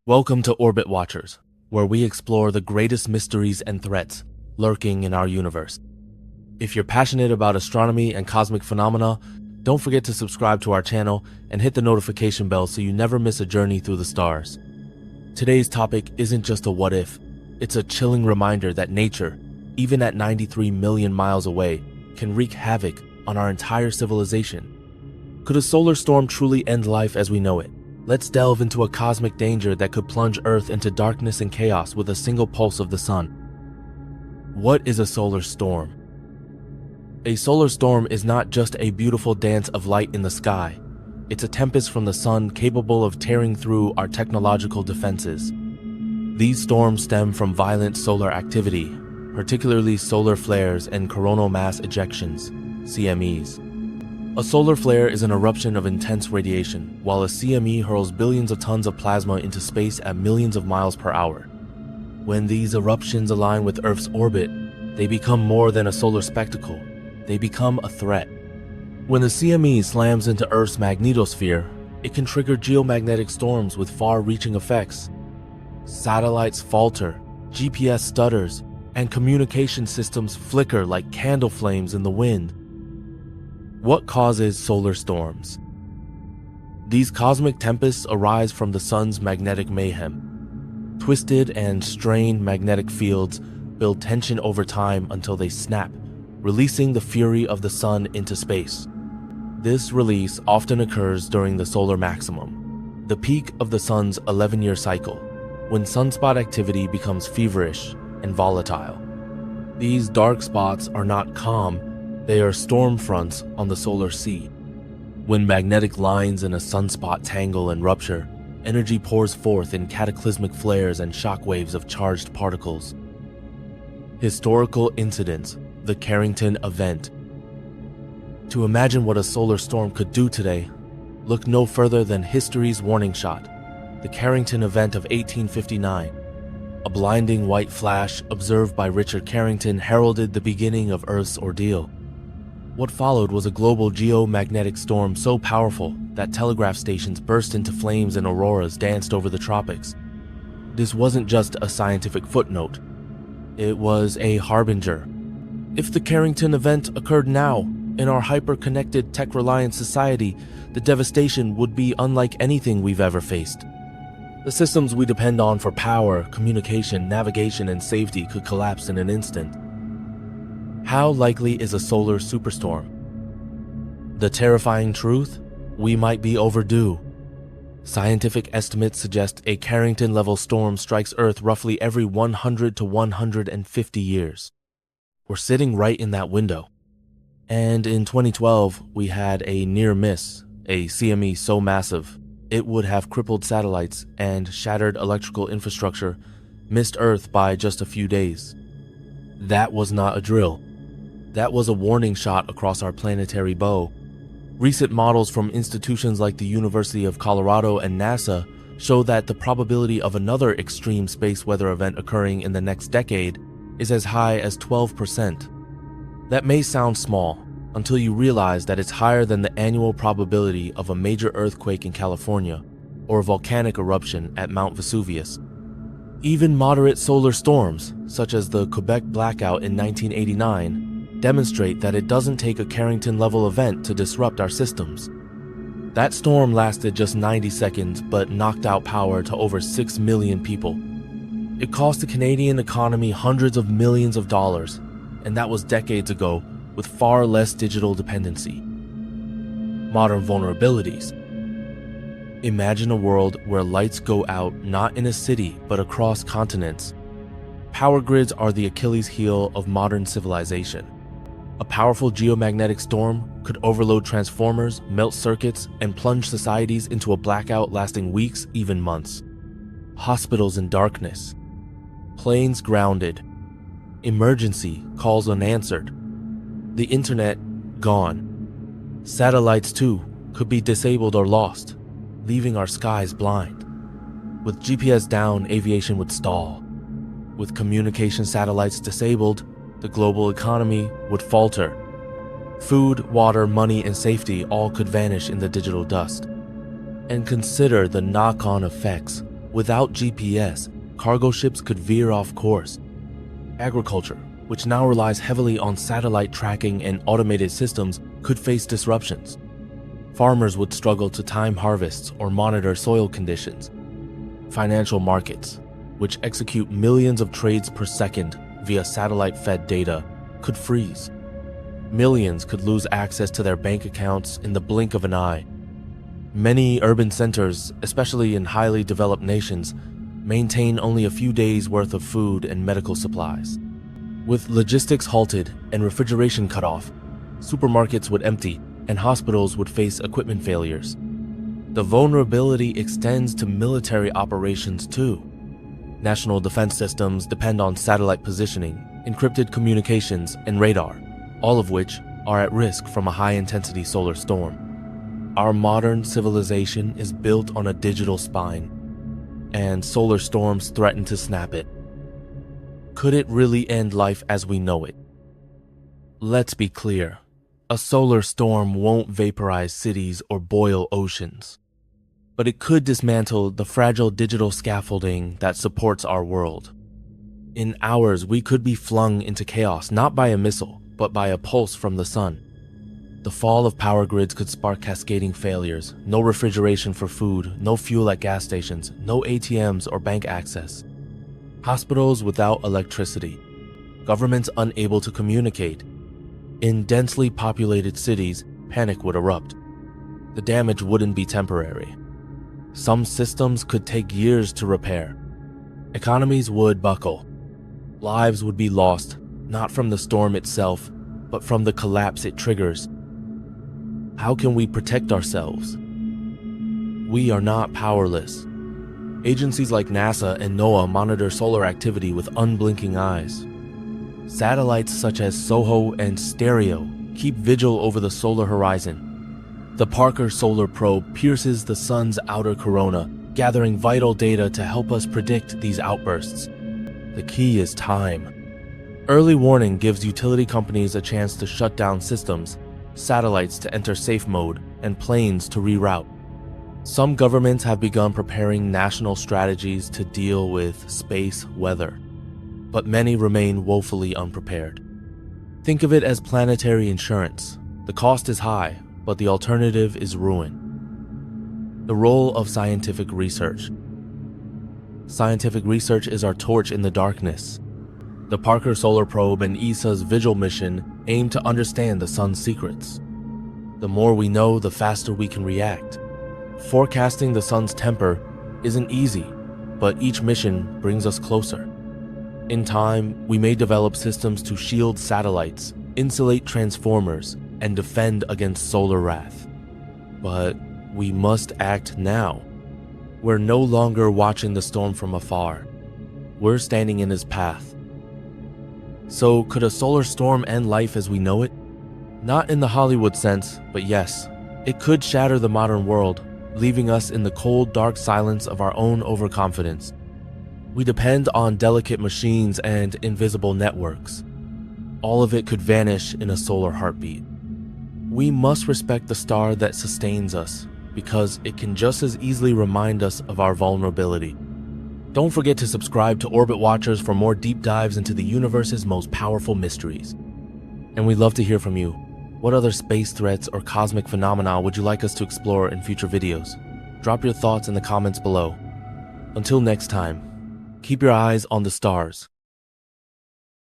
Welcome to Orbit Watchers, where we explore the greatest mysteries and threats lurking in our universe. If you're passionate about astronomy and cosmic phenomena, don't forget to subscribe to our channel and hit the notification bell so you never miss a journey through the stars. Today's topic isn't just a what if, it's a chilling reminder that nature, even at 93 million miles away, can wreak havoc on our entire civilization. Could a solar storm truly end life as we know it? Let's delve into a cosmic danger that could plunge Earth into darkness and chaos with a single pulse of the sun. What is a solar storm? A solar storm is not just a beautiful dance of light in the sky. It's a tempest from the sun capable of tearing through our technological defenses. These storms stem from violent solar activity, particularly solar flares and coronal mass ejections, CMEs. A solar flare is an eruption of intense radiation, while a CME hurls billions of tons of plasma into space at millions of miles per hour. When these eruptions align with Earth's orbit, they become more than a solar spectacle. They become a threat. When the CME slams into Earth's magnetosphere, it can trigger geomagnetic storms with far-reaching effects. Satellites falter, GPS stutters, and communication systems flicker like candle flames in the wind. What causes solar storms? These cosmic tempests arise from the sun's magnetic mayhem. Twisted and strained magnetic fields build tension over time until they snap, releasing the fury of the sun into space. This release often occurs during the solar maximum, the peak of the sun's 11-year cycle, when sunspot activity becomes feverish and volatile. These dark spots are not calm. They are storm fronts on the solar sea. When magnetic lines in a sunspot tangle and rupture, energy pours forth in cataclysmic flares and shockwaves of charged particles. Historical incidents, the Carrington event. To imagine what a solar storm could do today, look no further than history's warning shot, the Carrington event of 1859. A blinding white flash observed by Richard Carrington heralded the beginning of Earth's ordeal. What followed was a global geomagnetic storm so powerful that telegraph stations burst into flames and auroras danced over the tropics. This wasn't just a scientific footnote. It was a harbinger. If the Carrington event occurred now, in our hyper-connected, tech-reliant society, the devastation would be unlike anything we've ever faced. The systems we depend on for power, communication, navigation, and safety could collapse in an instant. How likely is a solar superstorm? The terrifying truth? We might be overdue. Scientific estimates suggest a Carrington-level storm strikes Earth roughly every 100 to 150 years. We're sitting right in that window. And in 2012, we had a near miss, a CME so massive, it would have crippled satellites and shattered electrical infrastructure, missed Earth by just a few days. That was not a drill. That was a warning shot across our planetary bow. Recent models from institutions like the University of Colorado and NASA show that the probability of another extreme space weather event occurring in the next decade is as high as 12%. That may sound small until you realize that it's higher than the annual probability of a major earthquake in California or a volcanic eruption at Mount Vesuvius. Even moderate solar storms, such as the Quebec blackout in 1989, demonstrate that it doesn't take a Carrington-level event to disrupt our systems. That storm lasted just 90 seconds but knocked out power to over 6 million people. It cost the Canadian economy hundreds of millions of dollars, and that was decades ago with far less digital dependency. Modern vulnerabilities. Imagine a world where lights go out not in a city but across continents. Power grids are the Achilles heel of modern civilization. A powerful geomagnetic storm could overload transformers, melt circuits, and plunge societies into a blackout lasting weeks, even months. Hospitals in darkness. Planes grounded. Emergency calls unanswered. The internet gone. Satellites, too, could be disabled or lost, leaving our skies blind. With GPS down, aviation would stall. With communication satellites disabled, the global economy would falter. Food, water, money, and safety all could vanish in the digital dust. And consider the knock-on effects. Without GPS, cargo ships could veer off course. Agriculture, which now relies heavily on satellite tracking and automated systems, could face disruptions. Farmers would struggle to time harvests or monitor soil conditions. Financial markets, which execute millions of trades per second via satellite-fed data, could freeze. Millions could lose access to their bank accounts in the blink of an eye. Many urban centers, especially in highly developed nations, maintain only a few days' worth of food and medical supplies. With logistics halted and refrigeration cut off, supermarkets would empty and hospitals would face equipment failures. The vulnerability extends to military operations too. National defense systems depend on satellite positioning, encrypted communications, and radar, all of which are at risk from a high-intensity solar storm. Our modern civilization is built on a digital spine, and solar storms threaten to snap it. Could it really end life as we know it? Let's be clear. A solar storm won't vaporize cities or boil oceans, but it could dismantle the fragile digital scaffolding that supports our world. In hours, we could be flung into chaos not by a missile, but by a pulse from the sun. The fall of power grids could spark cascading failures, no refrigeration for food, no fuel at gas stations, no ATMs or bank access. Hospitals without electricity, governments unable to communicate. In densely populated cities, panic would erupt. The damage wouldn't be temporary. Some systems could take years to repair. Economies would buckle. Lives would be lost, not from the storm itself, but from the collapse it triggers. How can we protect ourselves? We are not powerless. Agencies like NASA and NOAA monitor solar activity with unblinking eyes. Satellites such as SOHO and Stereo keep vigil over the solar horizon. The Parker Solar Probe pierces the sun's outer corona, gathering vital data to help us predict these outbursts. The key is time. Early warning gives utility companies a chance to shut down systems, satellites to enter safe mode, and planes to reroute. Some governments have begun preparing national strategies to deal with space weather, but many remain woefully unprepared. Think of it as planetary insurance. The cost is high, but the alternative is ruin. The role of scientific research. Scientific research is our torch in the darkness. The Parker Solar Probe and ESA's Vigil mission aim to understand the sun's secrets. The more we know, the faster we can react. Forecasting the sun's temper isn't easy, but each mission brings us closer. In time, we may develop systems to shield satellites, insulate transformers, and defend against solar wrath. But we must act now. We're no longer watching the storm from afar. We're standing in its path. So, could a solar storm end life as we know it? Not in the Hollywood sense, but yes, it could shatter the modern world, leaving us in the cold, dark silence of our own overconfidence. We depend on delicate machines and invisible networks. All of it could vanish in a solar heartbeat. We must respect the star that sustains us, because it can just as easily remind us of our vulnerability. Don't forget to subscribe to Orbit Watchers for more deep dives into the universe's most powerful mysteries. And we'd love to hear from you. What other space threats or cosmic phenomena would you like us to explore in future videos? Drop your thoughts in the comments below. Until next time, keep your eyes on the stars.